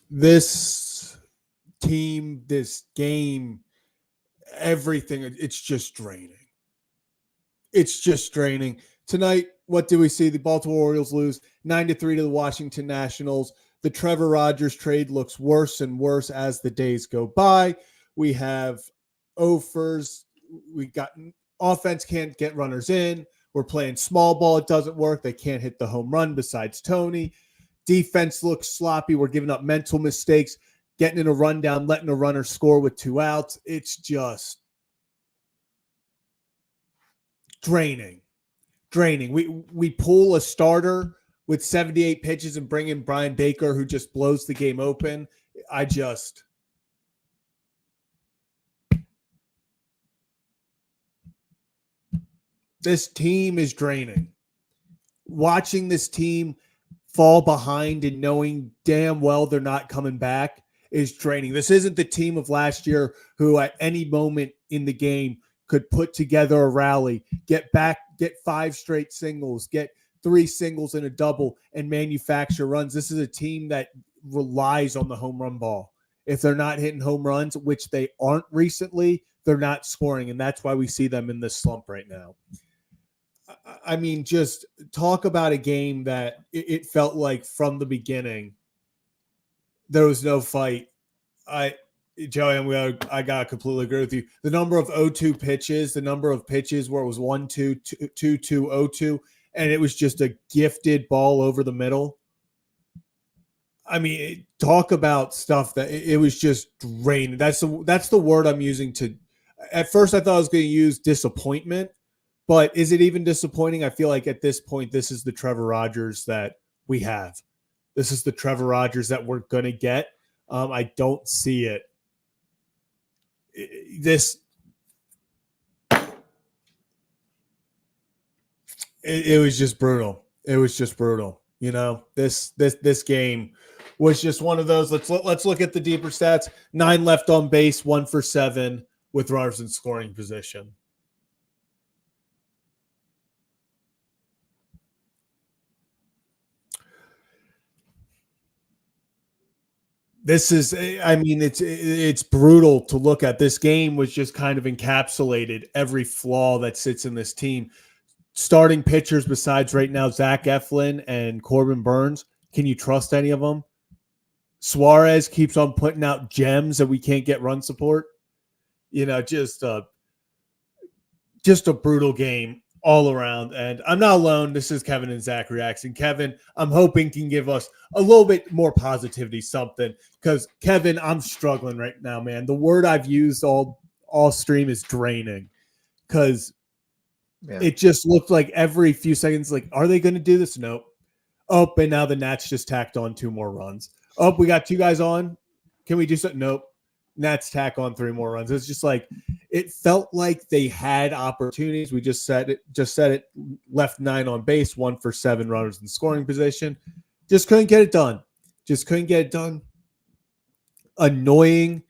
this team, this game, everything, it's just draining. It's just draining. Tonight, what do we see? The Baltimore Orioles lose 9-3 to the Washington Nationals. The Trevor Rogers trade looks worse and worse as the days go by. We have offers. We got offense can't get runners in. We're playing small ball. It doesn't work. They can't hit the home run besides Tony. Defense looks sloppy. We're giving up mental mistakes, getting in a rundown, letting a runner score with 2 outs. It's just draining. We pull a starter with 78 pitches and bring in Brian Baker, who just blows the game open. This team is draining. Watching this team fall behind and knowing damn well they're not coming back is draining. This isn't the team of last year who at any moment in the game could put together a rally, get 5 straight singles, get 3 singles and a double, and manufacture runs. This is a team that relies on the home run ball. If they're not hitting home runs, which they aren't recently, they're not scoring, and that's why we see them in this slump right now. I mean, just talk about a game that it felt like from the beginning there was no fight. Joey, I got to completely agree with you. The number of 0-2 pitches, the number of pitches where it was 1-2, 2-2, 0-2, and it was just a gifted ball over the middle. I mean, talk about stuff that it was just draining. That's the word I'm using to. At first, I thought I was going to use disappointment, but is it even disappointing? I feel like at this point, this is the Trevor Rogers that we have. This is the Trevor Rogers that we're going to get. I don't see it. It was just brutal. It was just brutal. You know, this game was just one of those. Let's look at the deeper stats. 9 left on base, 1 for 7 with runners in scoring position. This is, I mean, it's brutal to look at. This game was just kind of encapsulated every flaw that sits in this team. Starting pitchers besides right now Zach Eflin and Corbin Burns, can you trust any of them? Suarez keeps on putting out gems that we can't get run support. You know, just a brutal game all around. And I'm not alone. This is Kevin and Zach reacting. Kevin, I'm hoping can give us a little bit more positivity, something, because Kevin, I'm struggling right now, man. The word I've used all stream is draining, because it just looked like every few seconds, like, are they going to do this? Nope. Oh, and now the Nats just tacked on 2 more runs. Oh, we got 2 guys on. Can we do something? Nope. Nats tack on 3 more runs. It's just like, it felt like they had opportunities. We just said it. Left 9 on base, 1 for 7 runners in scoring position. Just couldn't get it done. Annoying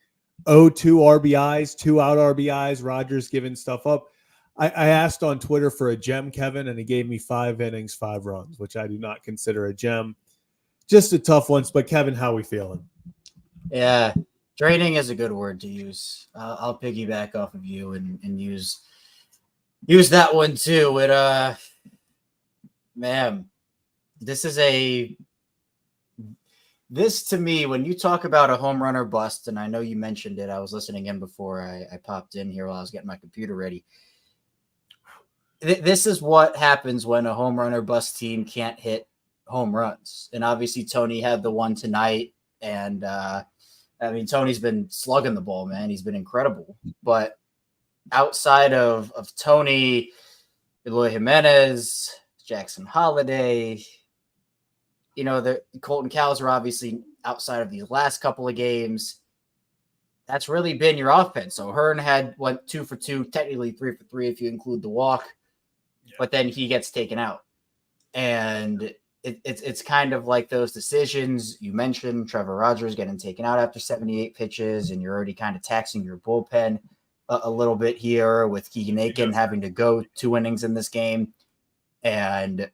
0-2 RBIs, 2 out RBIs. Rogers giving stuff up. I asked on Twitter for a gem, Kevin, and he gave me 5 innings, 5 runs, which I do not consider a gem. Just a tough one. But Kevin, how are we feeling? Yeah, draining is a good word to use. I'll piggyback off of you and use that one too. Man, this to me, when you talk about a home run or bust, and I know you mentioned it, I was listening in before I popped in here while I was getting my computer ready. This is what happens when a home run or bust team can't hit home runs. And obviously Tony had the one tonight, and I mean, Tony's been slugging the ball, man. He's been incredible. But outside of Tony, Eloy Jimenez, Jackson Holiday, you know, the Colton Cowser are obviously outside of these last couple of games. That's really been your offense. So Hearn went 2 for 2, technically 3 for 3 if you include the walk, but then he gets taken out. And it's kind of like those decisions you mentioned. Trevor Rogers getting taken out after 78 pitches, and you're already kind of taxing your bullpen a little bit here with Keegan Aiken having to go 2 innings in this game. And,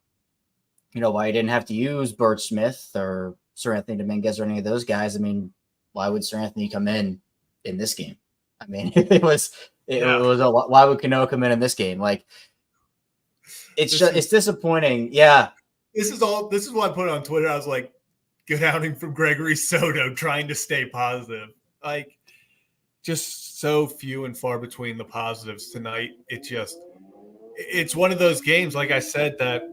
you know, why you didn't have to use Bert Smith or Sir Anthony Dominguez or any of those guys, I mean, why would Sir Anthony come in this game? I mean, it was a lot. Why would Cano come in this game? Like, it's disappointing. Yeah. This is why I put it on Twitter. I was like, good outing from Gregory Soto, trying to stay positive. Like, just so few and far between the positives tonight. It's one of those games, like I said, that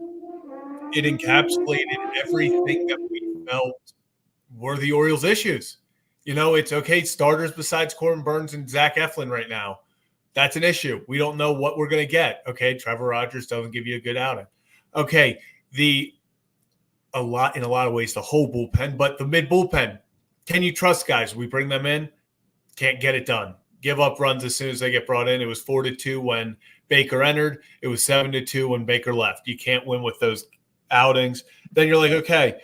it encapsulated everything that we felt were the Orioles' issues. It's okay. Starters besides Corbin Burns and Zach Eflin right now. That's an issue. We don't know what we're going to get. Okay, Trevor Rogers doesn't give you a good outing. Okay, in a lot of ways, the whole bullpen, but the mid bullpen, can you trust guys? We bring them in, can't get it done. Give up runs as soon as they get brought in. It was 4-2 when Baker entered. It was 7-2 when Baker left. You can't win with those outings. Then you're like, okay,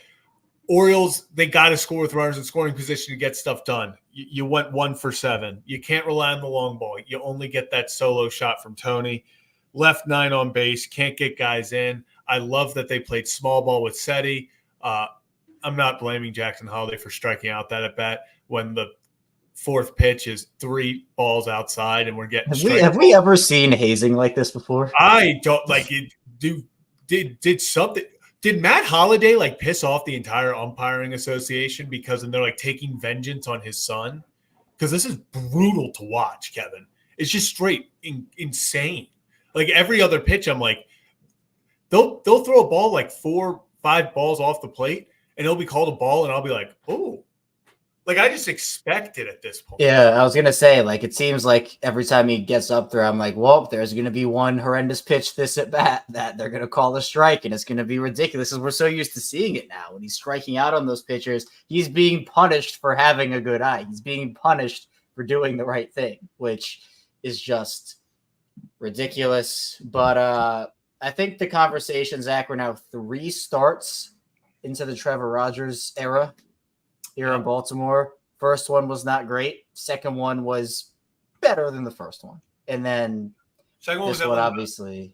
Orioles, they got to score with runners in scoring position to get stuff done. You went 1 for 7. You can't rely on the long ball. You only get that solo shot from Tony. Left 9 on base, can't get guys in. I love that they played small ball with Seti. I'm not blaming Jackson Holiday for striking out that at bat when the fourth pitch is 3 balls outside and we're getting Have we ever seen hazing like this before? I don't like it. Did something. Did Matt Holliday like piss off the entire umpiring association because they're like taking vengeance on his son? Because this is brutal to watch, Kevin. It's just straight insane. Like every other pitch, I'm like, they'll throw a ball like 4-5 balls off the plate, and it'll be called a ball, and I'll be like, oh. Like, I just expect it at this point. Yeah, I was going to say, like, it seems like every time he gets up there, I'm like, well, there's going to be one horrendous pitch this at bat that they're going to call a strike, and it's going to be ridiculous because we're so used to seeing it now. When he's striking out on those pitchers, he's being punished for having a good eye. He's being punished for doing the right thing, which is just ridiculous. But I think the conversation, Zach, we're now 3 starts into the Trevor Rogers era here in Baltimore. First one was not great. Second one was better than the first one. And then this one obviously,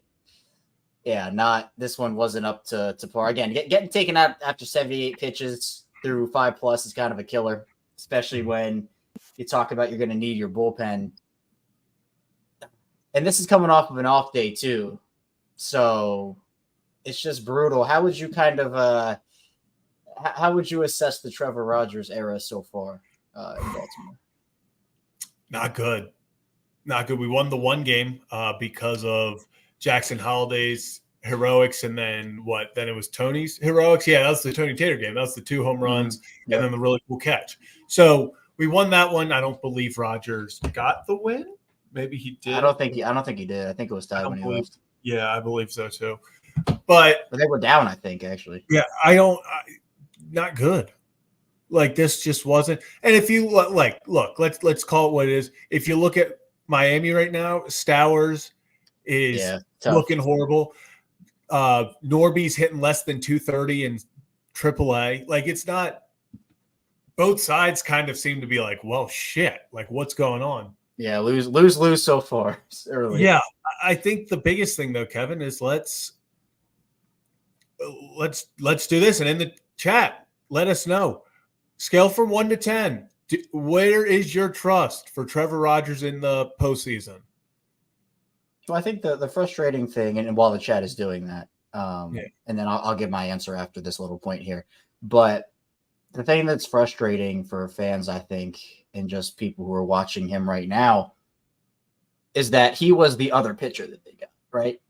this one wasn't up to par. Again, getting taken out after 78 pitches through 5+ is kind of a killer, especially when you talk about you're going to need your bullpen. And this is coming off of an off day too. So it's just brutal. How would you how would you assess the Trevor Rogers era so far in Baltimore? Not good. We won the one game because of Jackson Holiday's heroics, and then what? Then it was Tony's heroics. Yeah, that was the Tony Taylor game. That was the 2 home runs and then the really cool catch. So we won that one. I don't believe Rogers got the win. Maybe he did. I don't think he did. I think it was tied when he left. Yeah, I believe so too. But they were down, I think, actually. Yeah, not good. Like, this just wasn't. And if you look, let's call it what it is. If you look at Miami right now, Stowers is looking horrible. Norby's hitting less than 230 in AAA. Like, it's not. Both sides kind of seem to be like, well, shit. Like, what's going on? Yeah, lose so far early. Yeah, I think the biggest thing though, Kevin, is let's do this. And in the chat, let us know. Scale from 1 to 10. Where is your trust for Trevor Rogers in the postseason? Well, I think the frustrating thing, and while the chat is doing that, and then I'll give my answer after this little point here. But the thing that's frustrating for fans, I think, and just people who are watching him right now, is that he was the other pitcher that they got, right?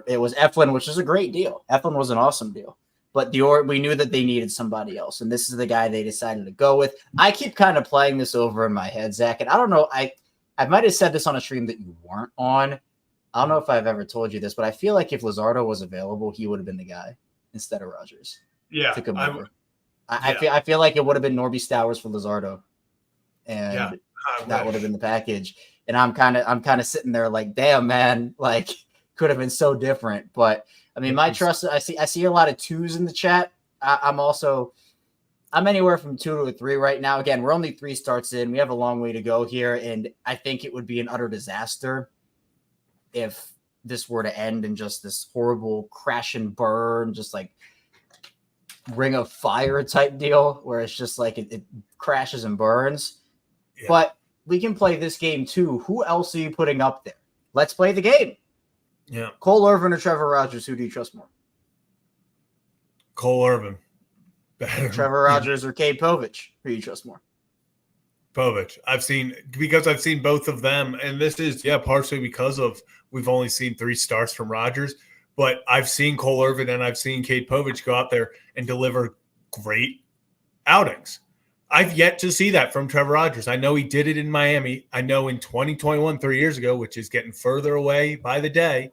It was Eflin, which is a great deal. Eflin was an awesome deal. But we knew that they needed somebody else, and this is the guy they decided to go with. I keep kind of playing this over in my head, Zach, and I don't know. I might have said this on a stream that you weren't on. I don't know if I've ever told you this, but I feel like if Luzardo was available, he would have been the guy instead of Rogers. Yeah, to come over. I feel like it would have been Norby Stowers for Luzardo, and that would have been the package. And I'm kind of sitting there like, damn, man, like could have been so different. But I mean, my trust. I see a lot of 2s in the chat. I'm anywhere from 2 to a 3 right now. Again, we're only 3 starts in. We have a long way to go here, and I think it would be an utter disaster if this were to end in just this horrible crash and burn, just like ring of fire type deal where it's just like it crashes and burns. Yeah. But we can play this game too. Who else are you putting up there? Let's play the game. Yeah. Cole Irvin or Trevor Rogers, who do you trust more? Cole Irvin. Trevor Rogers or Cade Povich, who do you trust more? Povich. I've seen both of them, and this is partially because of we've only seen 3 starts from Rogers, but I've seen Cole Irvin and I've seen Cade Povich go out there and deliver great outings. I've yet to see that from Trevor Rogers. I know he did it in Miami. I know in 2021, 3 years ago, which is getting further away by the day.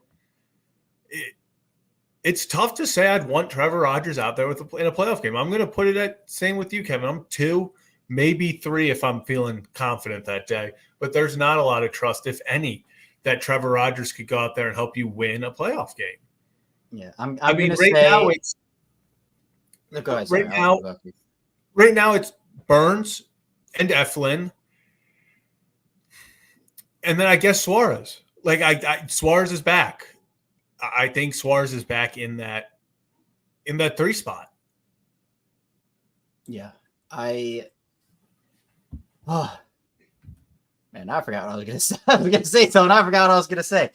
It's tough to say I'd want Trevor Rogers out there in a playoff game. I'm going to put it at same with you, Kevin. I'm 2, maybe 3 if I'm feeling confident that day. But there's not a lot of trust, if any, that Trevor Rogers could go out there and help you win a playoff game. Yeah, I'm I mean, going to right say. now it's No, go ahead. Right now it's Burns and Eflin, and then I guess Suarez. Suarez is back. I think Suarez is back in that 3 spot. Yeah, man, I forgot what I was gonna say. Tone. I forgot what I was gonna say.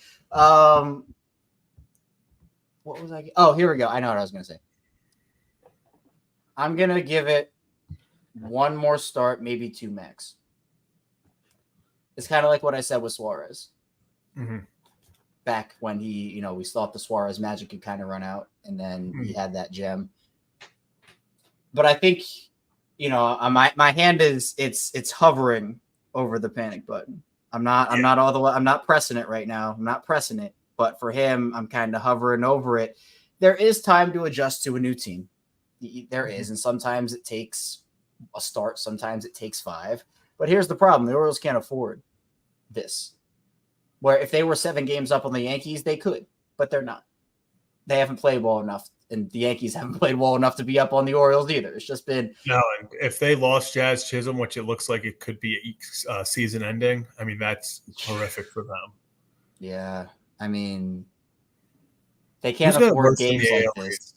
What was I? Oh, here we go. I know what I was gonna say. I'm gonna give it 1 more start, maybe 2 max. It's kind of like what I said with Suarez. Mm-hmm. Back when we thought the Suarez magic could kind of run out, and then he had that gem. But I think, my hand it's hovering over the panic button. I'm not pressing it right now. I'm not pressing it, but for him, I'm kind of hovering over it. There is time to adjust to a new team. There is, and sometimes it takes a start, sometimes it takes 5. But here's the problem: the Orioles can't afford this. Where if they were 7 games up on the Yankees, they could, but they're not. They haven't played well enough, and the Yankees haven't played well enough to be up on the Orioles either. It's just been no. And if they lost Jazz Chisholm, which it looks like it could be season ending, I mean that's horrific for them. Yeah, I mean they can't afford games like this.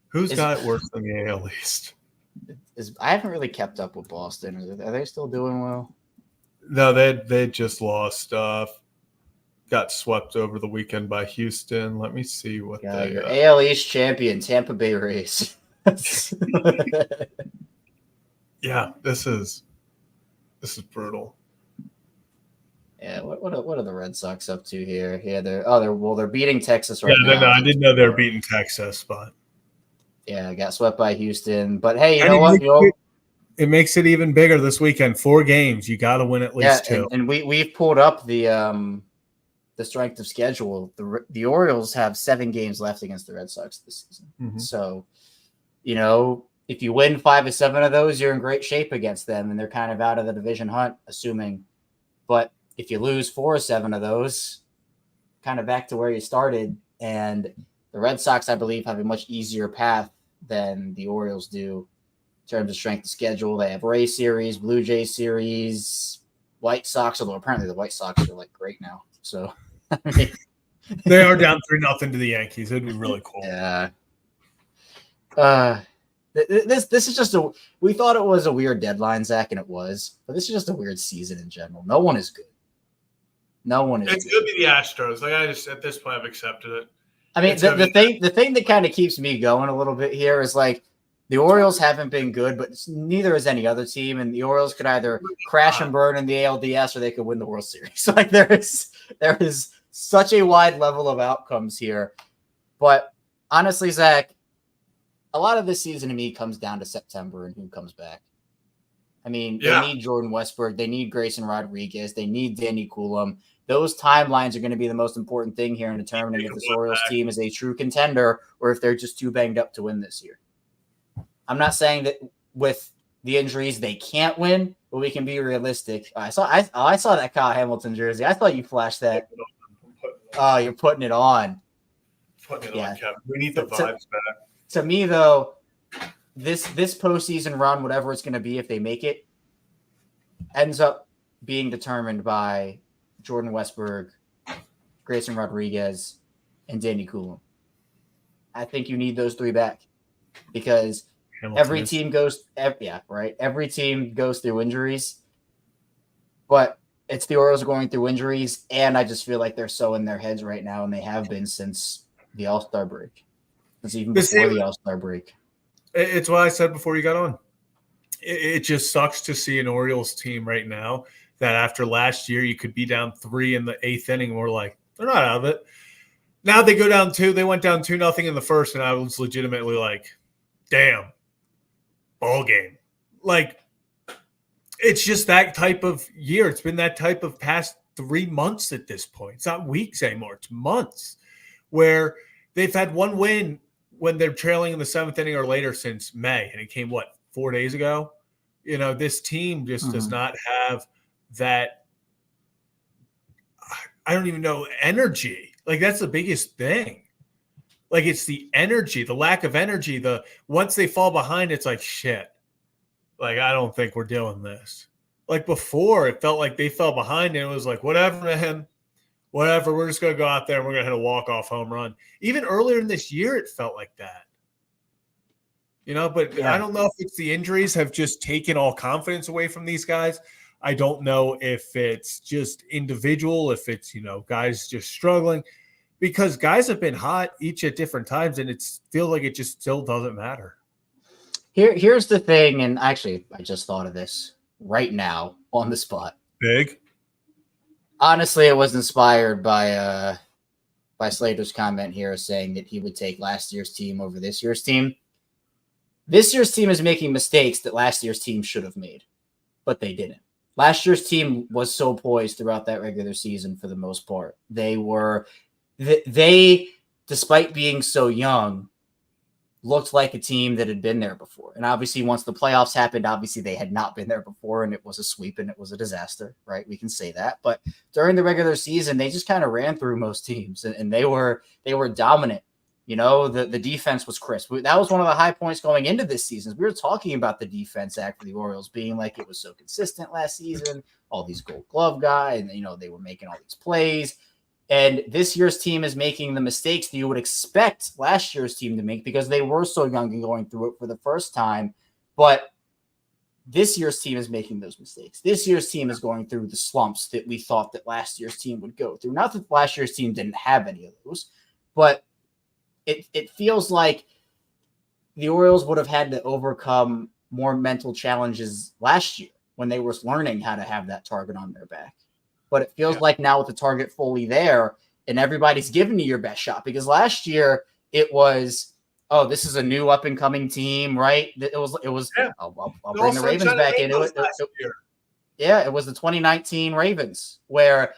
Who's got it worse than the AL East? I haven't really kept up with Boston. Are they still doing well? No, they just lost. Got swept over the weekend by Houston. Let me see what your AL East champion, Tampa Bay Rays. Yeah, this is brutal. Yeah, what are the Red Sox up to here? Yeah, they're beating Texas right now. No, I didn't know they were beating Texas, but yeah, got swept by Houston. But hey, you know what? It makes it even bigger this weekend. 4 games, you got to win at least 2. And we've pulled up the strength of schedule. The Orioles have 7 games left against the Red Sox this season. Mm-hmm. So, if you win 5 of 7 of those, you're in great shape against them, and they're kind of out of the division hunt, assuming. But if you lose 4 or 7 of those, kind of back to where you started. And the Red Sox, I believe, have a much easier path than the Orioles do in terms of strength of schedule. They have Ray series, Blue Jay series, White Sox, although apparently the White Sox are great now. So they are down 3-0 to the Yankees. It'd be really cool. Yeah. This is just we thought it was a weird deadline, Zach, and it was, but this is just a weird season in general. No one is good. It's going to be the Astros. I just at this point I've accepted it. I mean, the thing that kind of keeps me going a little bit here is the Orioles haven't been good, but neither has any other team, and the Orioles could either crash and burn in the ALDS or they could win the World Series. There is such a wide level of outcomes here. But honestly, Zach, a lot of this season to me comes down to September and who comes back. I mean, They need Jordan Westburg. They need Grayson Rodriguez. They need Danny Coulomb. Those timelines are going to be the most important thing here in determining if this Orioles team is a true contender or if they're just too banged up to win this year. I'm not saying that with the injuries they can't win, but we can be realistic. I saw that Kyle Hamilton jersey. I thought you flashed that. Oh, you're putting it on. On, Kevin. We need the vibes back. To me, though, this postseason run, whatever it's going to be, if they make it, ends up being determined by Jordan Westburg, Grayson Rodriguez, and Danny Coulomb. I think you need those 3 back. because Hamilton every is. team goes, right. Every team goes through injuries, but it's the Orioles going through injuries, and I just feel like they're so in their heads right now, and they have been since the All-Star break, since even before the All-Star break. It's what I said before you got on. It just sucks to see an Orioles team right now that after last year you could be down 3 in the 8th inning, and we're like, they're not out of it. Now they go down 2. They went down 2-0 in the first, and I was legitimately like, damn, ball game. Like, it's just that type of year. It's been that type of past 3 months at this point. It's not weeks anymore. It's months where they've had one win when they're trailing in the 7th inning or later since May. And it came, 4 days ago? You know, this team just does not have that, I don't even know, energy. Like, that's the biggest thing. Like, it's the energy, the lack of energy. Once they fall behind, it's like, shit. Like, I don't think we're doing this. Like, before, it felt like they fell behind, and it was like, whatever, man. Whatever. We're just going to go out there, and we're going to hit a walk-off home run. Even earlier in this year, it felt like that. You know, but I don't know if it's the injuries have just taken all confidence away from these guys. I don't know if it's just individual, if it's, guys just struggling. Because guys have been hot each at different times, and it feels like it just still doesn't matter. Here's the thing, and actually, I just thought of this right now on the spot. Big. Honestly, it was inspired by Slater's comment here saying that he would take last year's team over this year's team. This year's team is making mistakes that last year's team should have made, but they didn't. Last year's team was so poised throughout that regular season for the most part. They, despite being so young, looked like a team that had been there before. And obviously, once the playoffs happened, obviously they had not been there before, and it was a sweep and it was a disaster, right? We can say that. But during the regular season, they just kind of ran through most teams, and they were dominant. The defense was crisp. That was one of the high points going into this season. We were talking about the defense act for the Orioles being like it was so consistent last season, all these Gold Glove guys, and, they were making all these plays. And this year's team is making the mistakes that you would expect last year's team to make because they were so young and going through it for the first time. But this year's team is making those mistakes. This year's team is going through the slumps that we thought that last year's team would go through. Not that last year's team didn't have any of those, but it feels like the Orioles would have had to overcome more mental challenges last year when they were learning how to have that target on their back. But it feels like now with the target fully there and everybody's giving you your best shot, because last year it was, this is a new up and coming team, right? It was. I'll bring the Ravens back into it. It was the 2019 Ravens where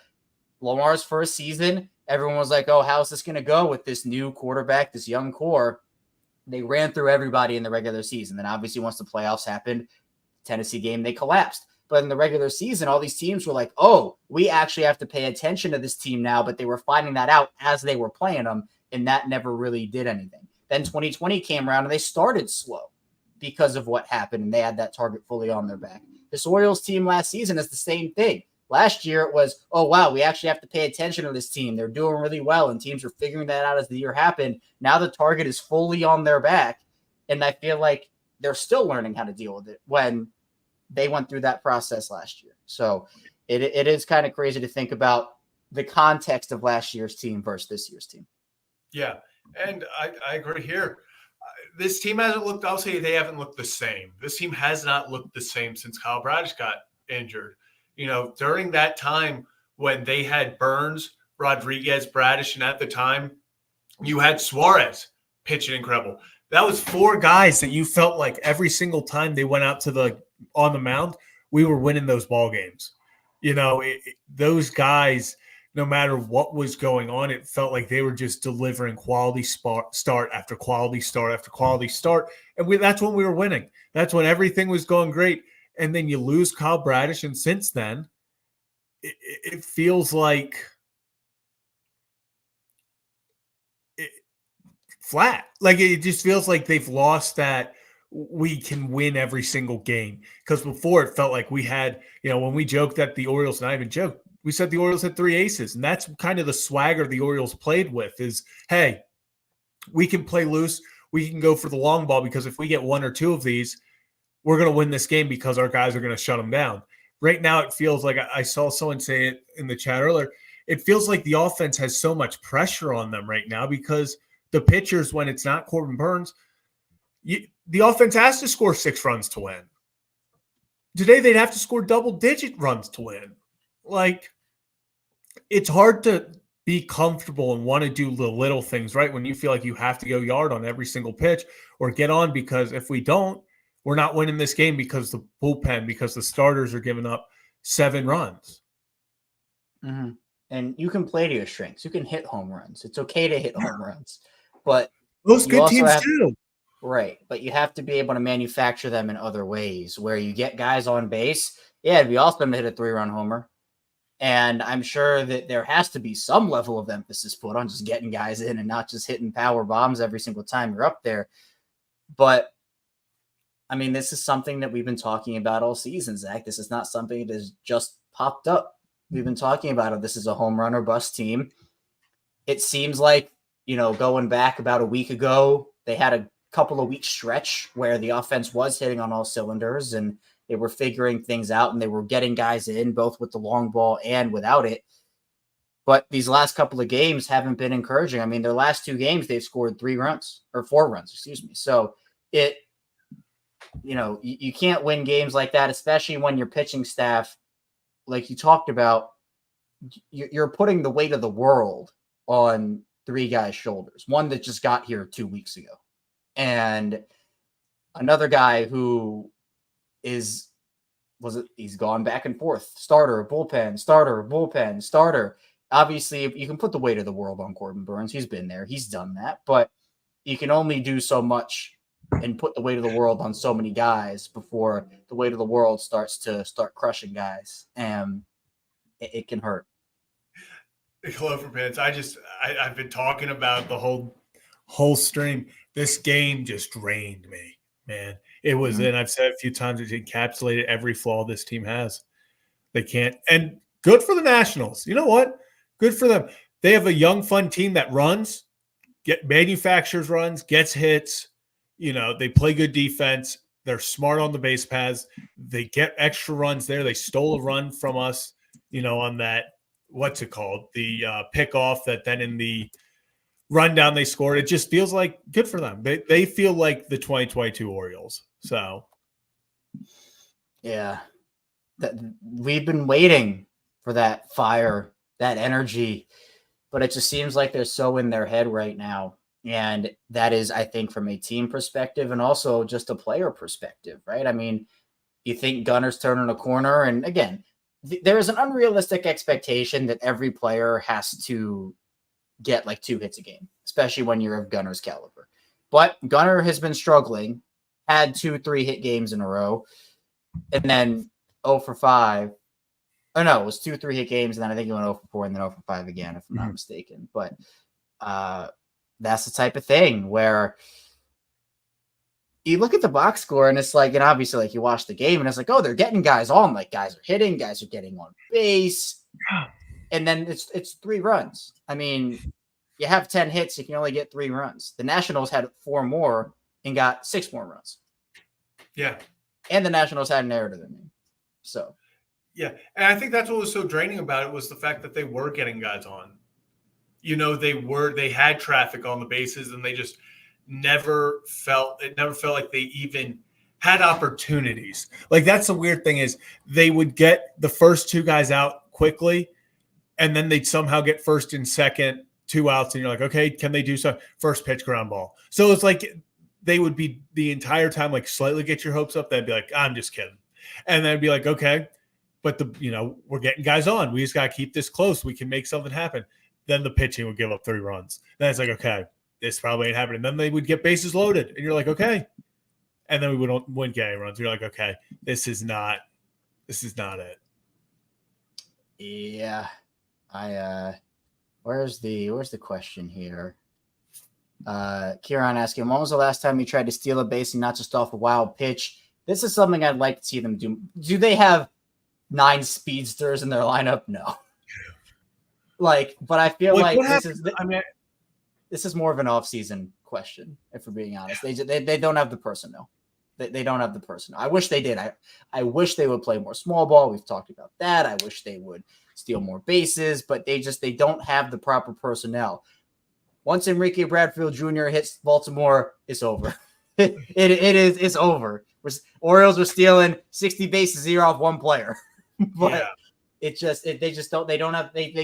Lamar's first season, everyone was like, how's this going to go with this new quarterback, this young core? They ran through everybody in the regular season. Then obviously once the playoffs happened, Tennessee game, they collapsed. But in the regular season, all these teams were like, we actually have to pay attention to this team now. But they were finding that out as they were playing them, and that never really did anything. Then 2020 came around, and they started slow because of what happened, and they had that target fully on their back. This Orioles team last season is the same thing. Last year, it was, we actually have to pay attention to this team. They're doing really well, and teams are figuring that out as the year happened. Now the target is fully on their back, and I feel like they're still learning how to deal with it when they went through that process last year. So it is kind of crazy to think about the context of last year's team versus this year's team. Yeah, and I agree here. This team hasn't looked – I'll say they haven't looked the same. This team has not looked the same since Kyle Bradish got injured. During that time when they had Burns, Rodriguez, Bradish, and at the time you had Suarez pitching incredible. That was 4 guys that you felt like every single time they went out on the mound, we were winning those ball games. Those guys, no matter what was going on, it felt like they were just delivering quality start after quality start after quality start. And that's when we were winning. That's when everything was going great. And then you lose Kyle Bradish, and since then, it feels like flat. Like it just feels like they've lost that we can win every single game. Because before it felt like we had, when we joked that the Orioles, not even joke, we said the Orioles had 3 aces. And that's kind of the swagger the Orioles played with is, hey, we can play loose. we can go for the long ball because if we get one or two of these, we're going to win this game because our guys are going to shut them down. Right now, it feels like I saw someone say it in the chat earlier. It feels like the offense has so much pressure on them right now because the pitchers, when it's not Corbin Burns, the offense has to score 6 runs to win. Today, they'd have to score double-digit runs to win. Like, it's hard to be comfortable and want to do the little things, right? When you feel like you have to go yard on every single pitch or get on, because if we don't, we're not winning this game because the bullpen, because the starters are giving up 7 runs. Mm-hmm. And you can play to your strengths. You can hit home runs. It's okay to hit home runs. But most good teams do. Right. But you have to be able to manufacture them in other ways where you get guys on base. Yeah, it'd be awesome to hit a 3-run homer. And I'm sure that there has to be some level of emphasis put on just getting guys in and not just hitting power bombs every single time you're up there. But I mean, this is something that we've been talking about all season, Zach. This is not something that has just popped up. We've been talking about it. This is a home run or bust team. It seems like, going back about a week ago, they had a couple of week stretch where the offense was hitting on all cylinders and they were figuring things out and they were getting guys in both with the long ball and without it. But these last couple of games haven't been encouraging. I mean, their last 2 games, they've scored 4 runs, excuse me. So you can't win games like that, especially when your pitching staff, like you talked about, you're putting the weight of the world on 3 guys' shoulders. One that just got here 2 weeks ago. And another guy who he's gone back and forth. Starter, bullpen, starter. Obviously, you can put the weight of the world on Corbin Burns. He's been there. He's done that. But you can only do so much and put the weight of the world on so many guys before the weight of the world starts crushing guys. And it can hurt. Clover Pants, I've been talking about the whole stream. This game just drained me, man. It was, and I've said a few times, it encapsulated every flaw this team has. They can't, and good for the Nationals. You know what? Good for them. They have a young, fun team that runs, manufactures runs, gets hits. They play good defense. They're smart on the base paths. They get extra runs there. They stole a run from us, on that, what's it called? The pickoff that then in the rundown they scored. It just feels like good for them. They feel like the 2022 Orioles. So, yeah, we've been waiting for that fire, that energy, but it just seems like they're so in their head right now. And that is, I think, from a team perspective and also just a player perspective, right? I mean, you think Gunner's turning a corner. And again, there is an unrealistic expectation that every player has to get like 2 hits a game, especially when you're of Gunner's caliber. But Gunner has been struggling, had 2 3-hit games in a row, and then 0 for 5. Oh, no, it was 2 3-hit games, and then I think he went 0 for 4 and then 0 for 5 again, if I'm not mistaken. But that's the type of thing where you look at the box score and it's like, and obviously like you watch the game and it's like, oh, they're getting guys on, like guys are hitting, guys are getting on base. And then it's 3 runs. I mean, you have 10 hits, you can only get 3 runs. The Nationals had 4 more and got 6 more runs. Yeah. And the Nationals had an error to their name. So yeah. And I think that's what was so draining about it was the fact that they were getting guys on. They had traffic on the bases and they just never felt like they even had opportunities. Like that's the weird thing is they would get the first 2 guys out quickly and then they'd somehow get first and second, 2 outs. And you're like, okay, can they do so? First pitch ground ball. So it's like they would be the entire time, like slightly get your hopes up. They'd be like, I'm just kidding. And then be like, okay, but we're getting guys on. We just got to keep this close. We can make something happen. Then the pitching would give up 3 runs. Then it's like, okay, this probably ain't happening. Then they would get bases loaded. And you're like, okay. And then we wouldn't get any runs. You're like, okay, this is not it. Yeah. Where's the question here? Kieran asking, when was the last time you tried to steal a base and not just off a wild pitch? This is something I'd like to see them do. Do they have 9 speedsters in their lineup? No. But I feel like this is more of an off-season question, if we're being honest. They don't have the personnel. They don't have the personnel. I wish they did. I wish they would play more small ball. We've talked about that. I wish they would steal more bases, but they don't have the proper personnel. Once Enrique Bradfield Jr. hits Baltimore, it's over. It's over. Orioles were stealing 60 bases a year off one player. But they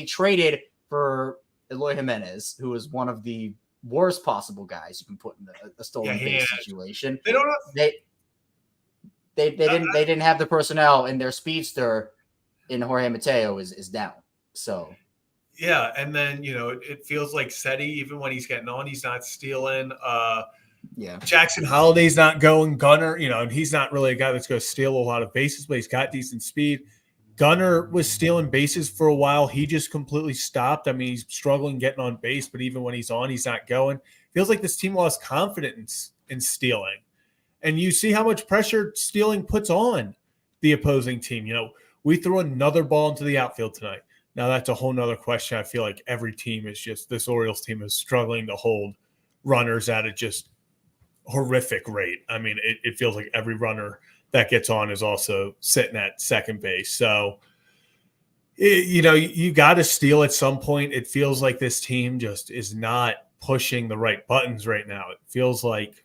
traded for Eloy Jimenez, who is one of the worst possible guys you can put in a stolen base situation. They don't have they didn't have the personnel, and their speedster in Jorge Mateo is down. So yeah, and then it feels like Seti, even when he's getting on, he's not stealing. Jackson Holliday's not going. Gunnar, and he's not really a guy that's going to steal a lot of bases, but he's got decent speed. Gunnar was stealing bases for a while. He just completely stopped. I mean, he's struggling getting on base, but even when he's on, he's not going. Feels like this team lost confidence in stealing. And you see how much pressure stealing puts on the opposing team. We threw another ball into the outfield tonight. Now, that's a whole nother question. I feel like every team is this Orioles team is struggling to hold runners at a just horrific rate. I mean, it feels like every runner that gets on is also sitting at second base. So, you got to steal at some point. It feels like this team just is not pushing the right buttons right now. It feels like,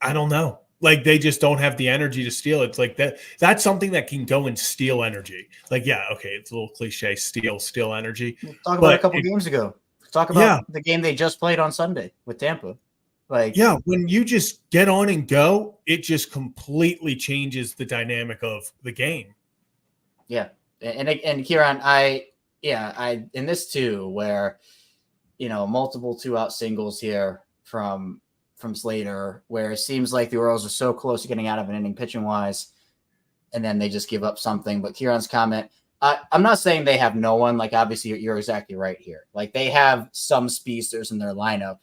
I don't know, like they just don't have the energy to steal. It's like that's something that can go and steal energy. Like, yeah, okay, it's a little cliche, steal energy. We'll talk about a couple games ago. Talk about the game they just played on Sunday with Tampa. When you just get on and go, it just completely changes the dynamic of the game. Yeah. And Kieran, I in this too, where, multiple 2-out singles here from Slater, where it seems like the Orioles are so close to getting out of an inning pitching wise, and then they just give up something. But Kieran's comment, I'm not saying they have no one. Like, obviously, you're exactly right here. Like, they have some speedsters in their lineup,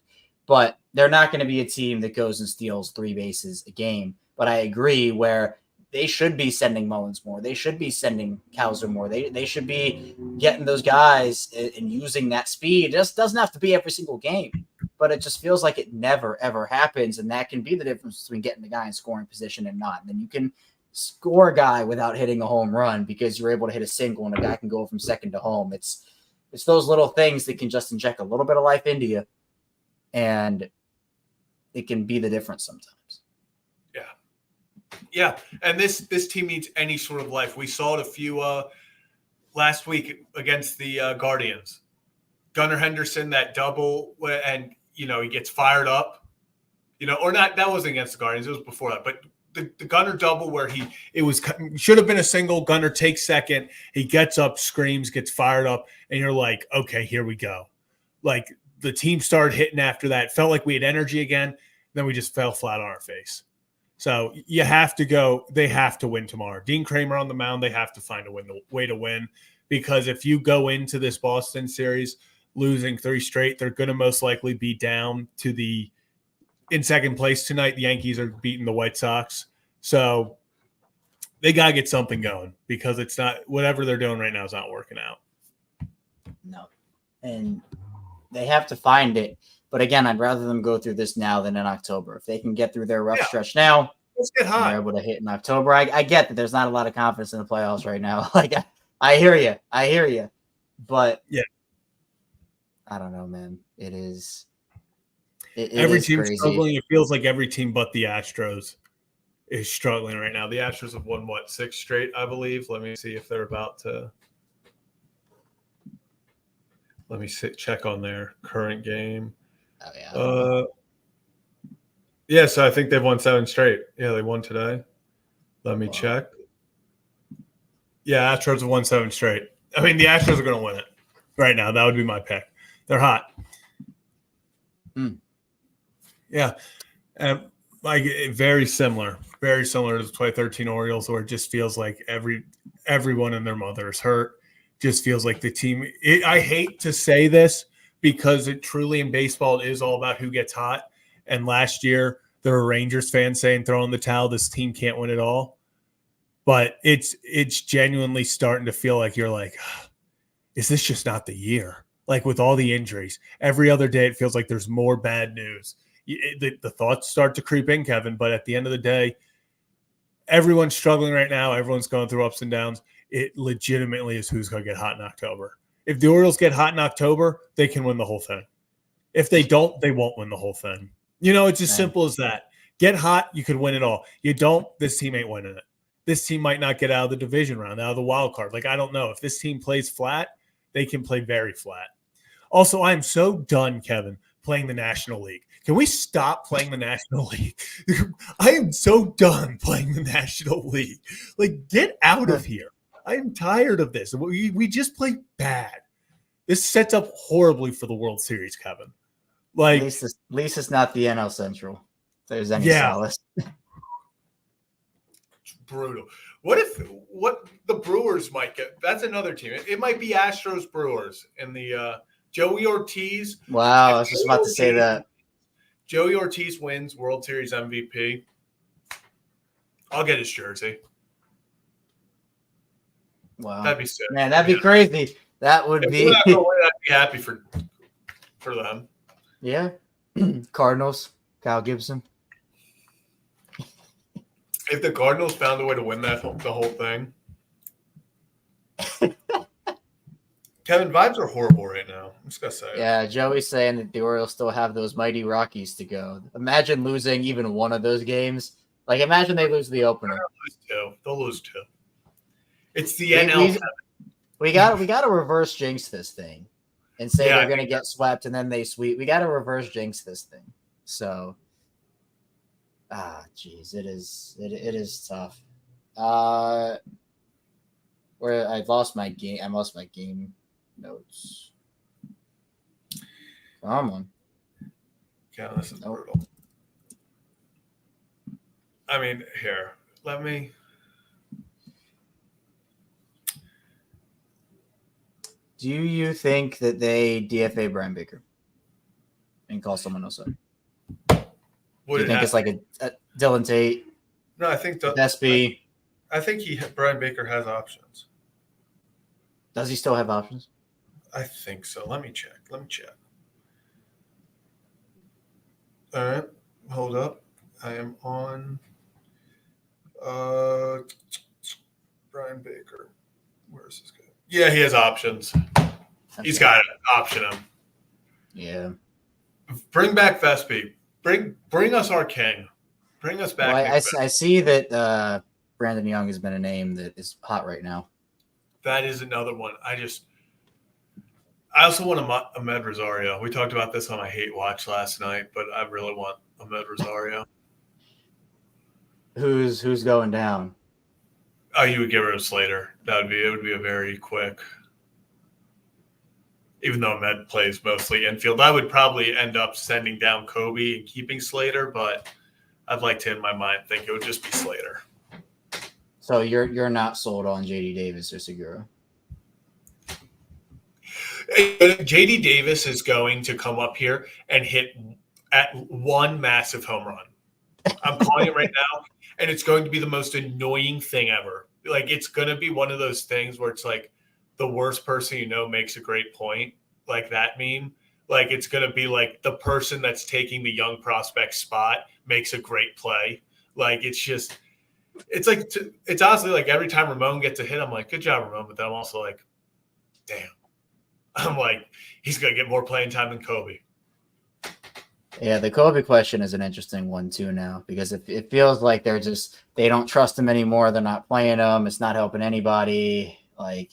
but they're not going to be a team that goes and steals 3 bases a game. But I agree where they should be sending Mullins more. They should be sending Kowser more. They should be getting those guys and using that speed. It just doesn't have to be every single game, but it just feels like it never, ever happens. And that can be the difference between getting the guy in scoring position and not. And then you can score a guy without hitting a home run because you're able to hit a single and a guy can go from second to home. It's those little things that can just inject a little bit of life into you, and it can be the difference sometimes. Yeah. And this team needs any sort of life. We saw it a few last week against the Guardians. Gunnar Henderson, that double, and he gets fired up. Or not. That wasn't against the Guardians. It was before that. But the Gunnar double where should have been a single. Gunnar takes second. He gets up, screams, gets fired up, and you're like, okay, here we go. Like, the team started hitting after that. Felt like we had energy again. Then we just fell flat on our face. So you have to go. They have to win tomorrow. Dean Kramer on the mound. They have to find a way to win, because if you go into this Boston series losing 3 straight, they're going to most likely be down to in second place tonight. The Yankees are beating the White Sox. So they got to get something going, because it's not, whatever they're doing right now is not working out. No. And they have to find it. But again, I'd rather them go through this now than in October. If they can get through their rough stretch now, let's get hot. They're able to hit in October. I get that there's not a lot of confidence in the playoffs right now. Like, I hear you. But yeah, I don't know, man. Every team's crazy. struggling. It feels like every team but the Astros is struggling right now. The Astros have won 6 straight, I believe. Let me see if they're about to. Let me check on their current game. Oh, yeah. So I think they've won 7 straight. Yeah, they won today. Let me check. Yeah, Astros have won 7 straight. I mean, the Astros are going to win it right now. That would be my pick. They're hot. Yeah. Very similar to the 2013 Orioles, where it just feels like everyone and their mother is hurt. Just feels like the team. I hate to say this, because it truly, in baseball, it is all about who gets hot. And last year, there were Rangers fans saying, throw in the towel, this team can't win it all. But it's genuinely starting to feel like you're like, is this just not the year? Like with all the injuries, every other day it feels like there's more bad news. The thoughts start to creep in, Kevin, but at the end of the day, everyone's struggling right now. Everyone's going through ups and downs. It legitimately is who's going to get hot in October. If the Orioles get hot in October, they can win the whole thing. If they don't, they won't win the whole thing. It's as simple as that. Get hot, you could win it all. You don't, this team ain't winning it. This team might not get out of the division round, out of the wild card. Like, I don't know. If this team plays flat, they can play very flat. Also, I am so done, Kevin, playing the National League. Can we stop playing the National League? I am so done playing the National League. Like, get out of here. I am tired of this. We just play bad. This sets up horribly for the World Series, Kevin. Like, At least it's not the NL Central. If there's any solace. It's brutal. What the Brewers might get? That's another team. It might be Astros Brewers in the Joey Ortiz. Wow, I was just about to say that. Joey Ortiz wins World Series MVP. I'll get his jersey. Wow. That'd be sick. Man, that'd be crazy. That would be. I'd be happy for them. Yeah. Cardinals, Kyle Gibson. If the Cardinals found a way to win the whole thing. Kevin, vibes are horrible right now. I'm just going to say it. Yeah, Joey's saying that the Orioles still have those mighty Rockies to go. Imagine losing even one of those games. Like, imagine they lose the opener. They'll lose two. It's the NL. We got to reverse jinx this thing and say they're going to get swept and then they sweep. We got to reverse jinx this thing. So, geez, it is tough. Where I lost my game notes. Come on. Yeah, this is brutal. I mean, here, let me. Do you think that they DFA Brian Baker and call someone else up? Do you think it's like a Dylan Tate? No, I think SB. I think Brian Baker has options. Does he still have options? I think so. Let me check. All right. Hold up. I am on Brian Baker. Where is this guy? Yeah, he has options. Okay. He's got to option him. Yeah. Bring back Vespi. Bring us our king. Bring us back. Well, I see that Brandon Young has been a name that is hot right now. That is another one. I also want Ahmed Rosario. We talked about this on my hate watch last night, but I really want Ahmed Rosario. Who's going down? Oh, you would get rid of Slater. It would be a very quick. Even though Ahmed plays mostly infield, I would probably end up sending down Kobe and keeping Slater, but I'd like to, in my mind, think it would just be Slater. So you're not sold on JD Davis or Segura? JD Davis is going to come up here and hit at one massive home run. I'm calling it right now, and it's going to be the most annoying thing ever. Like, it's going to be one of those things where it's like the worst person you know makes a great point, like that meme. Like, it's going to be like the person that's taking the young prospect spot makes a great play. Like, it's honestly like every time Ramon gets a hit, I'm like, good job, Ramon. But then I'm also like, damn. I'm like, he's going to get more playing time than Kobe. Yeah, the Kobe question is an interesting one too now, because it feels like they don't trust him anymore. They're not playing him. It's not helping anybody. Like,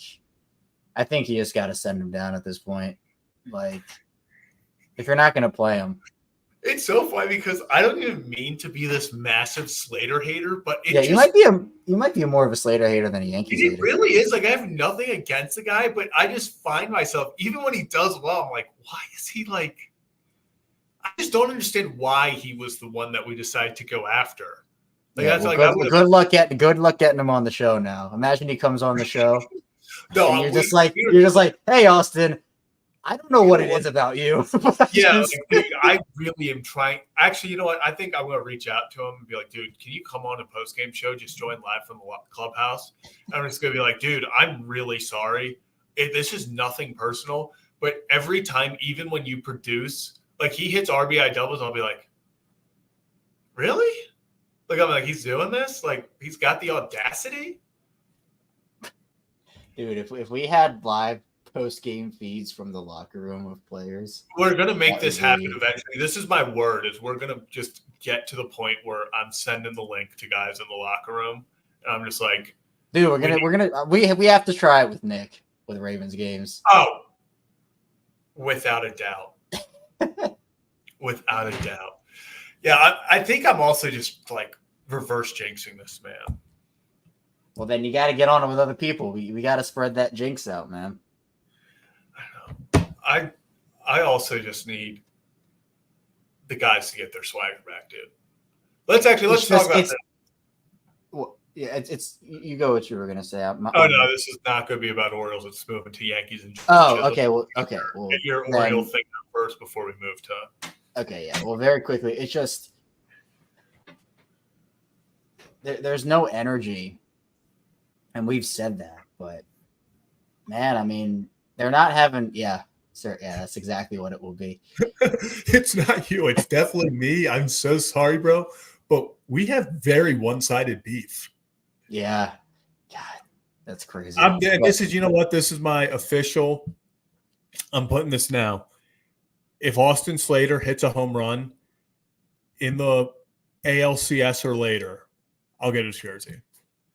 I think you just got to send him down at this point. Like, if you're not going to play him. It's so funny because I don't even mean to be this massive Slater hater, but you might be more of a Slater hater than a Yankees hater. It really is. Like, I have nothing against the guy, but I just find myself, even when he does well, I'm like, why is he like? I just don't understand why he was the one that we decided to go after. Like, yeah, good luck getting him on the show now. Imagine he comes on the show. No, and you're just like, hey, Austin, I don't know what it is about you. Yeah, like, dude, I really am trying. Actually, you know what? I think I'm going to reach out to him and be like, dude, can you come on a post-game show? Just join live from the clubhouse. And I'm just going to be like, dude, I'm really sorry. This is nothing personal, But every time, even when you produce, like he hits RBI doubles, I'll be like, really? Like I'm like, he's doing this? Like he's got the audacity? Dude, if we had live post-game feeds from the locker room of players. We're going to make this happen be... eventually. This is my word, is we're going to just get to the point where I'm sending the link to guys in the locker room. And I'm just like, dude, we have to try it with Nick with Ravens games. Oh, without a doubt. Without a doubt. Yeah, I think I'm also just like reverse jinxing this, man. Well, then you got to get on it with other people. We got to spread that jinx out, man. I also just need the guys to get their swagger back, dude. Let's talk about that. Well, yeah, it's you go what you were gonna say. No, this is not going to be about Orioles. It's moving to Yankees and. Okay. Well, get your Oriole thing first before we move to. Okay, yeah. Well, very quickly, it's just there's no energy, and we've said that, but man, I mean, they're not having. Yeah, sir. Yeah, that's exactly what it will be. It's not you. It's definitely me. I'm so sorry, bro. But we have very one-sided beef. Yeah. God, that's crazy. This is, you know what? This is my official. I'm putting this now. If Austin Slater hits a home run in the ALCS or later, I'll get his jersey.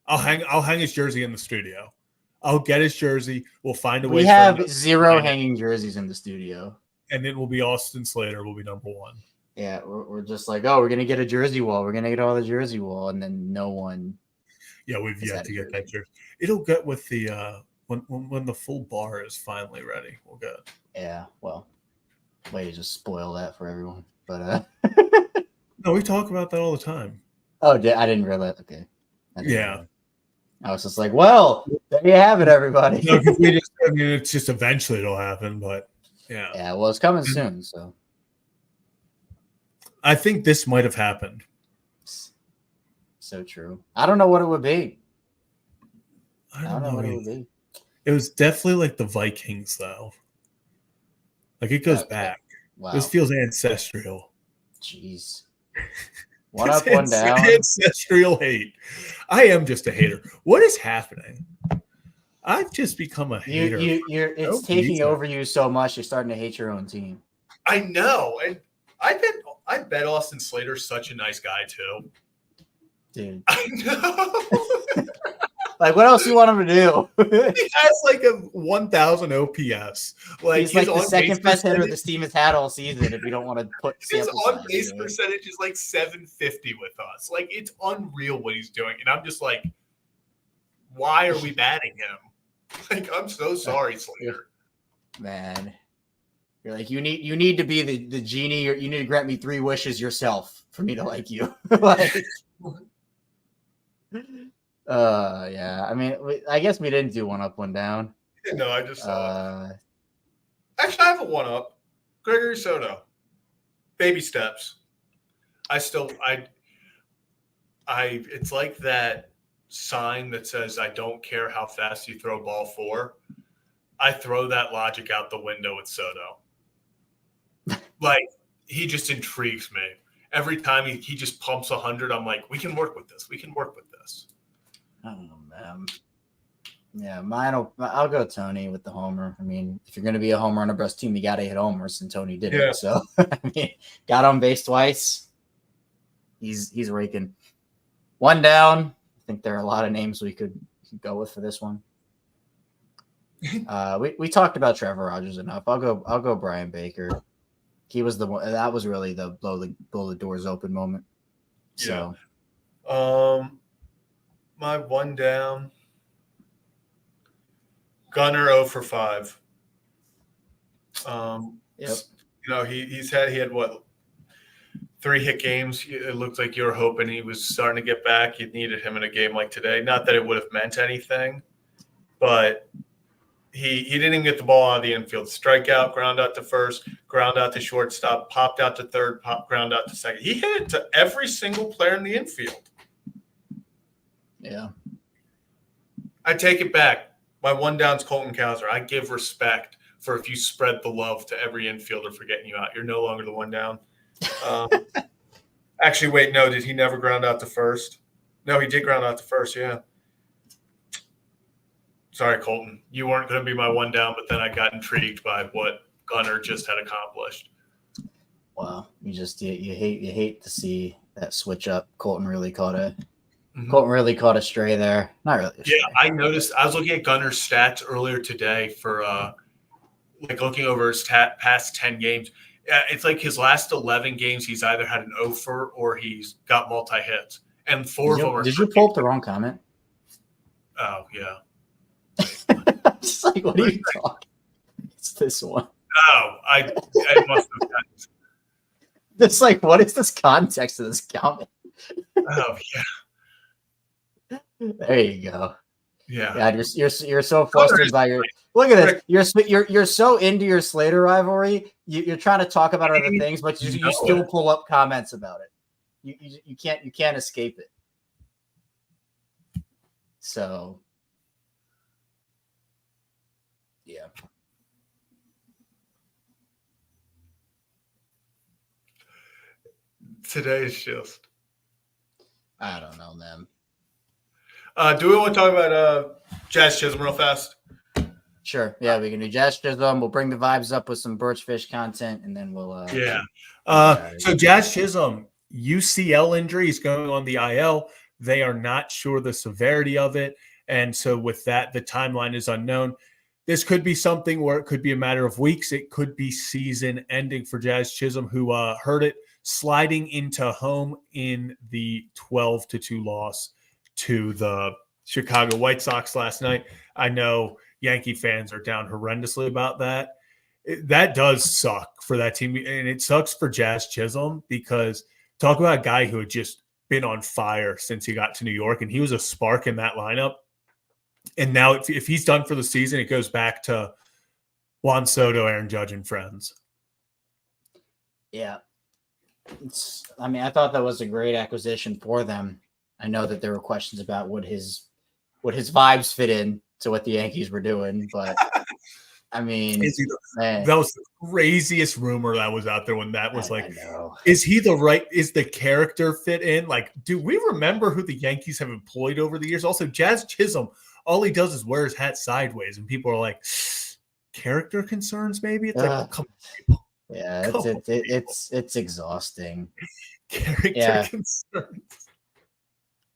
I'll hang his jersey in the studio. I'll get his jersey. We'll find a way. We have 0 hanging jerseys in the studio. And it will be Austin Slater will be number 1. Yeah, we're just like, oh, we're going to get a jersey wall. We're going to get all the jersey wall. And then no one. Yeah, we've yet to get that jersey. It'll get with the when the full bar is finally ready. We'll get it. Yeah, well, way to just spoil that for everyone. But no, we talk about that all the time. Oh, I didn't realize. Okay. Yeah. I was just like, well, there you have it, everybody. No, it's just eventually it'll happen, but yeah. Yeah, well, it's coming soon, so. I think this might have happened. So true. I don't know what it would be. I don't know what it would be. It was definitely like the Vikings, though. Like it goes back. Wow. This feels ancestral. Jeez. One up, one down. Ancestral hate. I am just a hater. What is happening? I've just become a hater. It's taking over you so much. You're starting to hate your own team. I know, and I bet Austin Slater's such a nice guy too. Dude. I know. Like, what else do you want him to do? He has like a 1,000 OPS. Like he's like the second best hitter this team has had all season. If you don't want to put his on base percentage is like 750 with us. Like it's unreal what he's doing, and I'm just like, why are we batting him? Like I'm so sorry, Slater. Man, you're like you need to be the genie, or you need to grant me 3 wishes yourself for me to like you. Like. Yeah. I mean, I guess we didn't do one up, one down. No, I just saw it. Actually, I have a one up. Gregory Soto. Baby steps. It's like that sign that says, I don't care how fast you throw ball 4. I throw that logic out the window with Soto. Like, he just intrigues me. Every time he just pumps 100, I'm like, we can work with this. We can work with this. I don't know, man. Yeah, I'll go Tony with the homer. I mean, if you're going to be a home run bust team, you got to hit homers, and Tony did it. So, I mean, got on base twice. He's raking. One down. I think there are a lot of names we could go with for this one. We talked about Trevor Rogers enough. I'll go Brian Baker. He was the one that was really the blow the doors open moment. So, my one down. Gunner 0 for 5. Yep. You know, he had what, 3 hit games. It looked like you were hoping he was starting to get back. You needed him in a game like today. Not that it would have meant anything, but he didn't even get the ball out of the infield. Strikeout, ground out to first, ground out to shortstop, popped out to third, ground out to second. He hit it to every single player in the infield. Yeah. I take it back. My one down's Colton Cowser. I give respect for if you spread the love to every infielder for getting you out. You're no longer the one down. Actually, wait, no, did he never ground out to first? No, he did ground out to first, yeah. Sorry, Colton. You weren't going to be my one down, but then I got intrigued by what Gunnar just had accomplished. Wow, you hate to see that switch up. Colton really caught a stray there. Not really. Yeah, I noticed. I was looking at Gunnar's stats earlier today for looking over his past 10 games. It's like his last 11 games, he's either had an offer or he's got multi-hits. And four of them are. Did you pull up the wrong comment? Oh, yeah. I'm just like, what are you talking? It's this one. Oh, I must have gotten. It's like, what is this context of this comment? Oh, yeah. There you go. Yeah. God, you're so flustered by your. Look at this. You're so into your Slater rivalry. You're trying to talk about other things, but you still pull up comments about it. You can't escape it. So, yeah. Today's just. I don't know, man. Do we want to talk about Jazz Chisholm real fast? Sure. Yeah, we can do Jazz Chisholm. We'll bring the vibes up with some Birchfish content, and then we'll. So Jazz Chisholm, UCL injury is going on the IL. They are not sure the severity of it, and so with that, the timeline is unknown. This could be something where it could be a matter of weeks. It could be season ending for Jazz Chisholm, who hurt it sliding into home in the 12-2 loss to the Chicago White Sox last night. I know Yankee fans are down horrendously about that. That does suck for that team. And it sucks for Jazz Chisholm because talk about a guy who had just been on fire since he got to New York, and he was a spark in that lineup. And now if he's done for the season, it goes back to Juan Soto, Aaron Judge, and friends. Yeah. I thought that was a great acquisition for them. I know that there were questions about would his vibes fit in to what the Yankees were doing, but I mean, that was the craziest rumor that was out there when that was is the character fit in? Like, do we remember who the Yankees have employed over the years? Also, Jazz Chisholm, all he does is wear his hat sideways, and people are like, character concerns, maybe? It's like, come on, people. Yeah, it's exhausting. Character concerns.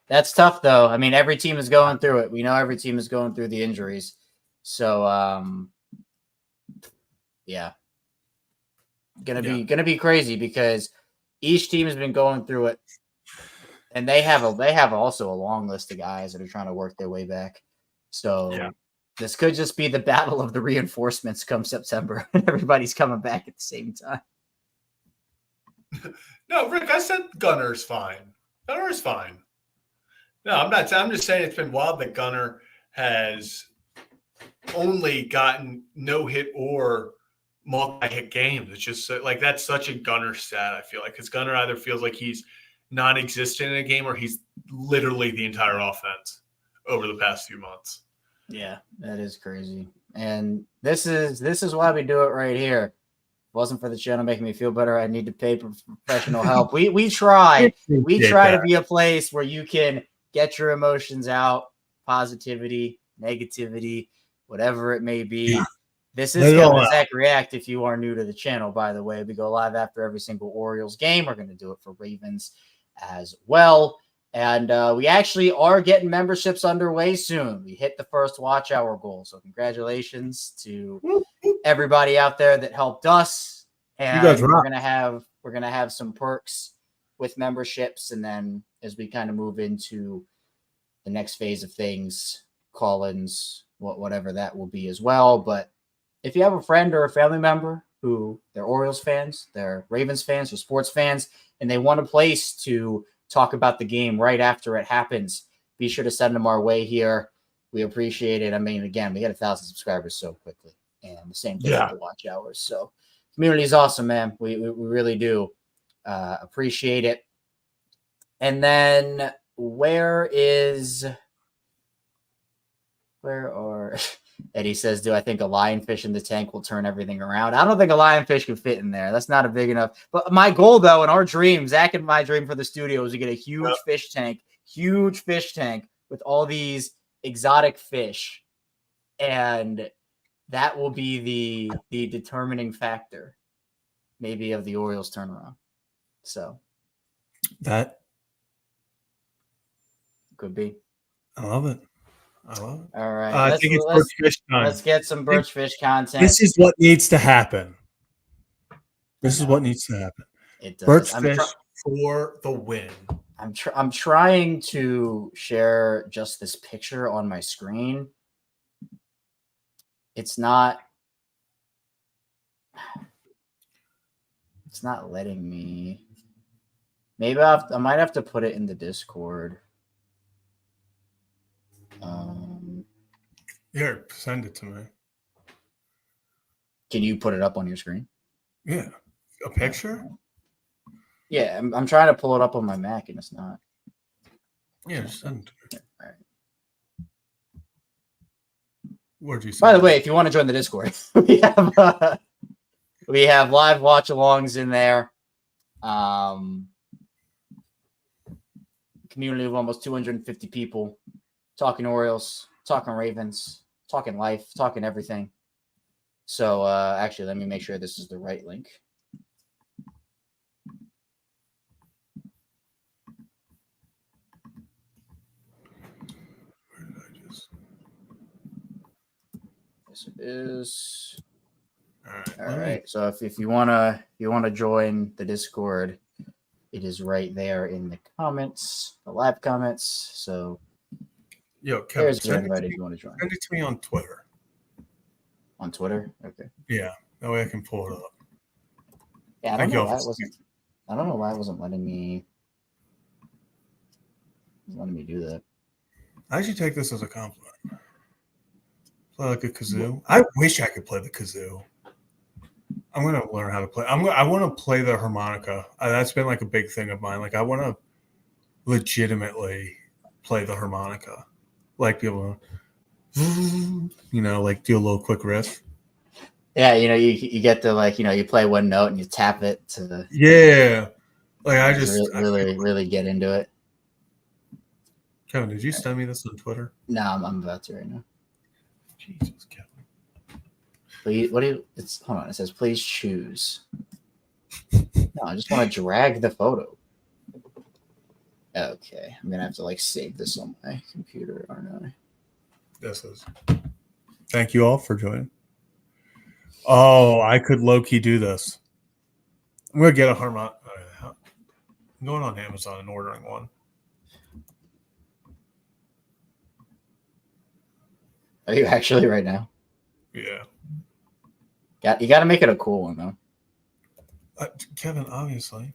That's tough, though. I mean, every team is going through it. We know every team is going through the injuries. So, yeah, gonna be crazy because each team has been going through it, and they have also a long list of guys that are trying to work their way back. So this could just be the battle of the reinforcements come September, and everybody's coming back at the same time. No, Rick, I said Gunner's fine. Gunner's fine. No, I'm not. I'm just saying it's been wild that Gunnar has only gotten no hit or multi-hit games. It's just like that's such a Gunnar stat, I feel like, because Gunnar either feels like he's non-existent in a game or he's literally the entire offense over the past few months. Yeah, that is crazy. And this is why we do it right here. If it wasn't for the channel making me feel better, I need to pay professional help. We try to be a place where you can get your emotions out, positivity, negativity, whatever it may be. Yeah. This is Zach React if you are new to the channel, by the way. We go live after every single Orioles game. We're going to do it for Ravens as well. And we actually are getting memberships underway soon. We hit the first watch hour goal. So congratulations to everybody out there that helped us. And we're gonna have some perks with memberships. And then as we kind of move into the next phase of things, call-ins, whatever that will be as well. But if you have a friend or a family member who they're Orioles fans, they're Ravens fans, or sports fans, and they want a place to talk about the game right after it happens, be sure to send them our way here. We appreciate it. I mean, again, we got 1,000 subscribers so quickly, and the same thing with the watch hours. So community is awesome, man. We really do appreciate it. And then where are And he says, do I think a lionfish in the tank will turn everything around? I don't think a lionfish can fit in there. That's not a big enough. But my goal, though, in our dream, Zach and my dream for the studio is to get a huge fish tank with all these exotic fish. And that will be the determining factor, maybe, of the Orioles turnaround. So that could be. I love it. I love it. All right. I think it's birch fish time. Let's get some birch fish content. This is what needs to happen. This is what needs to happen. It does. Birch fish for the win. I'm trying to share just this picture on my screen. It's not letting me. Maybe I might have to put it in the Discord. Here, send it to me. Can you put it up on your screen? Yeah. A picture? Yeah, I'm trying to pull it up on my Mac and it's not. Yeah, just send it to me. All right. Where'd you send By the it? way, if you want to join the Discord, we have live watch-alongs in there. Community of almost 250 people talking Orioles, talking Ravens, talking life, talking everything. So actually, let me make sure this is the right link. Where did I just? Yes, it is. All All right. So if you wanna join the Discord, it is right there in the comments, the live comments. So Yo, Kevin, there's your send invite it if you want to join. to me on Twitter. On Twitter? Okay. Yeah, that way I can pull it up. Yeah, I Thank don't you know all why for it wasn't. I don't know why it wasn't letting me do that. I actually take this as a compliment. Play like a kazoo. I wish I could play the kazoo. I'm gonna learn how to play. I want to play the harmonica. That's been like a big thing of mine. Like I want to legitimately play the harmonica, like be able to, like do a little quick riff. Yeah, you get to you play one note and you tap it to the Like I just really get into it. Kevin, did you send me this on Twitter? No, I'm about to right now. Jesus, Kevin. Please, hold on. It says please choose. No, I just want to drag the photo. Okay, I'm gonna have to save this on my computer, aren't I? This is. Thank you all for joining. Oh, I could low key do this. I'm gonna get a harmonica. I'm going on Amazon and ordering one. Are you actually right now? Yeah. You got to make it a cool one though. Kevin, obviously.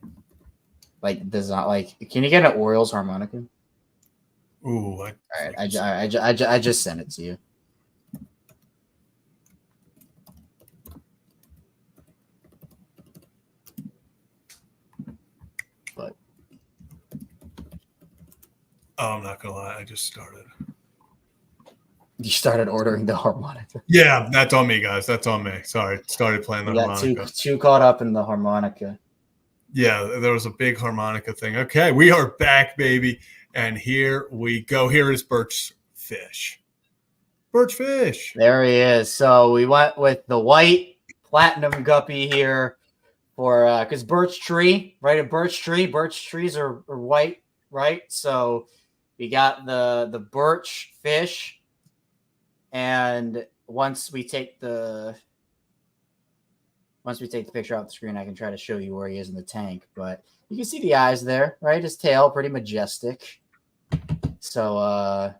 Does not Can you get an Orioles harmonica? Ooh. All right, I just sent it to you. But I'm not gonna lie. I just started. You started ordering the harmonica. Yeah, that's on me, guys. That's on me. Sorry, started playing the harmonica. Too caught up in the harmonica. Yeah, there was a big harmonica thing. Okay, we are back, baby, and here we go. Here is Birch Fish. Birch Fish. There he is. So we went with the white platinum guppy here for because birch tree, right? Birch trees are white, right? So we got the birch fish. And once we take the picture off the screen, I can try to show you where he is in the tank. But you can see the eyes there, right? His tail, pretty majestic. So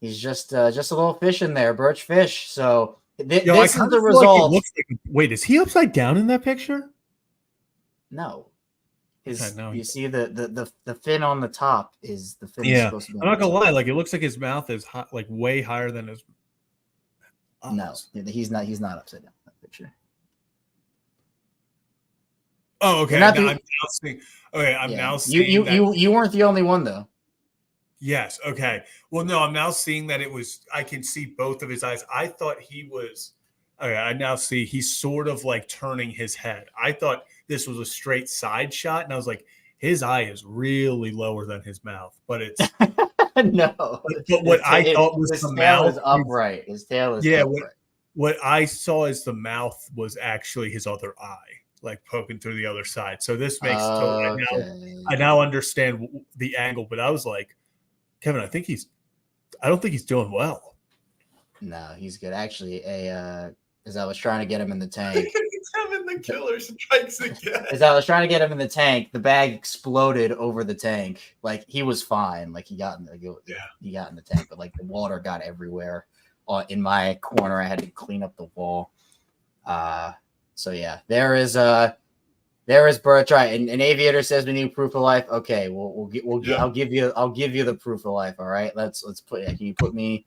he's just a little fish in there, birch fish. So this is the result. Wait, is he upside down in that picture? No. You see the fin on the top is the fin. Yeah, Supposed to be I'm not gonna lie. It looks like his mouth is way higher than his. No, he's not upside down in that picture. Oh, okay. I'm now seeing. Okay, I'm now seeing. You weren't the only one though. Yes. Okay. Well, no, I'm now seeing that I can see both of his eyes. I thought he was, okay, I now see he's sort of like turning his head. I thought this was a straight side shot, and I was like, his eye is really lower than his mouth, but it's, No. but what I thought was his the tail mouth is upright. His tail is yeah, upright. what I saw as the mouth was actually his other eye, like poking through the other side. So this makes total. Okay. I now understand the angle, but I was like, Kevin, I don't think he's doing well. No, he's good. Actually, as I was trying to get him in the tank. He's having the killer strikes again. As I was trying to get him in the tank, the bag exploded over the tank. Like he was fine. Like he got in the tank, but like the water got everywhere. In my corner, I had to clean up the wall. So yeah, there is Birch. Right, and Aviator says we need proof of life. Okay, I'll give you the proof of life. All right, let's put. Yeah, can you put me?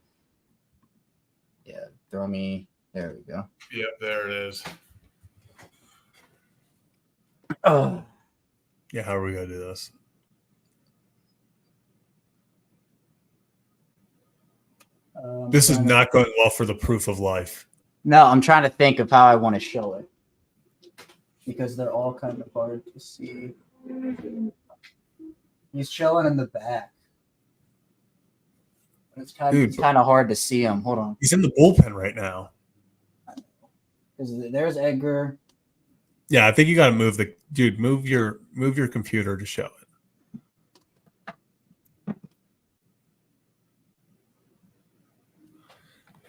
Yeah, throw me. There we go. Yep, there it is. Oh. Yeah, how are we gonna do this? This is not going well for the proof of life. No, I'm trying to think of how I want to show it because they're all kind of hard to see. He's chilling in the back. It's kind of hard to see him. Hold on. He's in the bullpen right now. There's Edgar. Yeah, I think you got to move your computer to show it.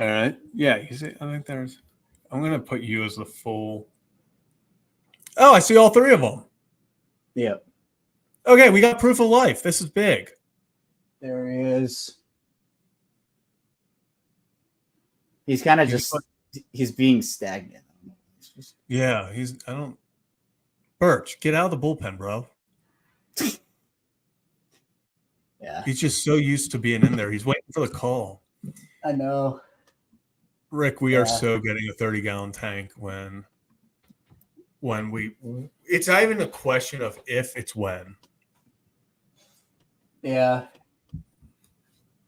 All right. Yeah, I think I'm going to put you as the full. Oh, I see all three of them. Yeah. Okay, we got proof of life. This is big. There he is. He's kind of he's being stagnant. Yeah, Birch, get out of the bullpen, bro. Yeah. He's just so used to being in there. He's waiting for the call. I know. Rick, we are so getting a 30-gallon tank when it's not even a question of if, it's when. Yeah.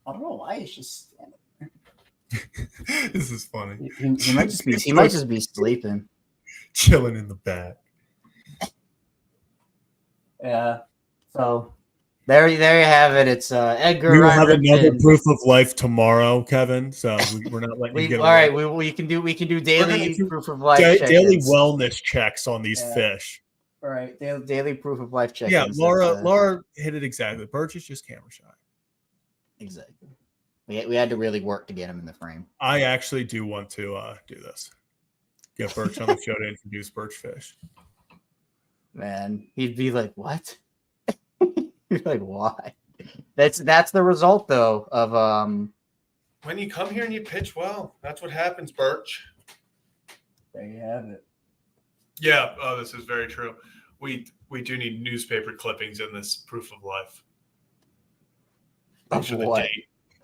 I don't know why he's just standing there. This is funny. He might just be sleeping. Chilling in the back. Yeah. So there you have it. It's Edgar. We will have another proof of life tomorrow, Kevin. So we're not letting you get away. All right, we can do daily proof of life. Daily wellness checks on these fish. All right, daily proof of life check. Yeah, Laura hit it exactly. Birch is just camera shy. Exactly. We had to really work to get him in the frame. I actually do want to do this. Get Birch on the show to introduce Birch Fish. Man, he'd be like, "What?" You're like, "Why?" That's the result though of when you come here and you pitch well. That's what happens, Birch. There you have it. Yeah, this is very true. We do need newspaper clippings in this proof of life. Of what?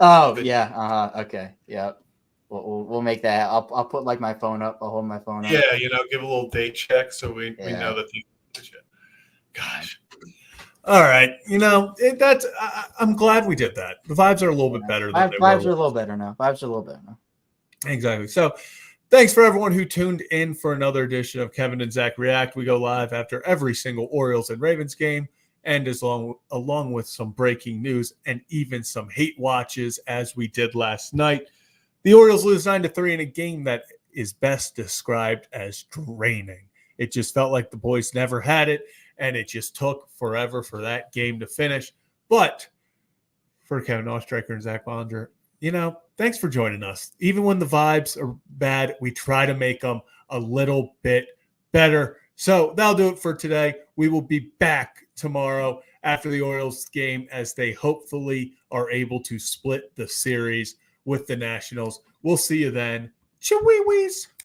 Oh yeah. Okay. Yeah. We'll make that. I'll put like my phone up. I'll hold my phone up. Yeah, give a little date check so we know that the gosh. All right, I'm glad we did that. The vibes are a little bit better. Vibes are a little better now. Exactly. So, thanks for everyone who tuned in for another edition of Kevin and Zach React. We go live after every single Orioles and Ravens game, and along with some breaking news and even some hate watches as we did last night. The Orioles lose 9-3 in a game that is best described as draining. It just felt like the boys never had it, and it just took forever for that game to finish. But for Kevin Oestreicher and Zach Bonder, thanks for joining us. Even when the vibes are bad, we try to make them a little bit better. So that'll do it for today. We will be back tomorrow after the Orioles game as they hopefully are able to split the series with the Nationals. We'll see you then. Chee-wee-wees.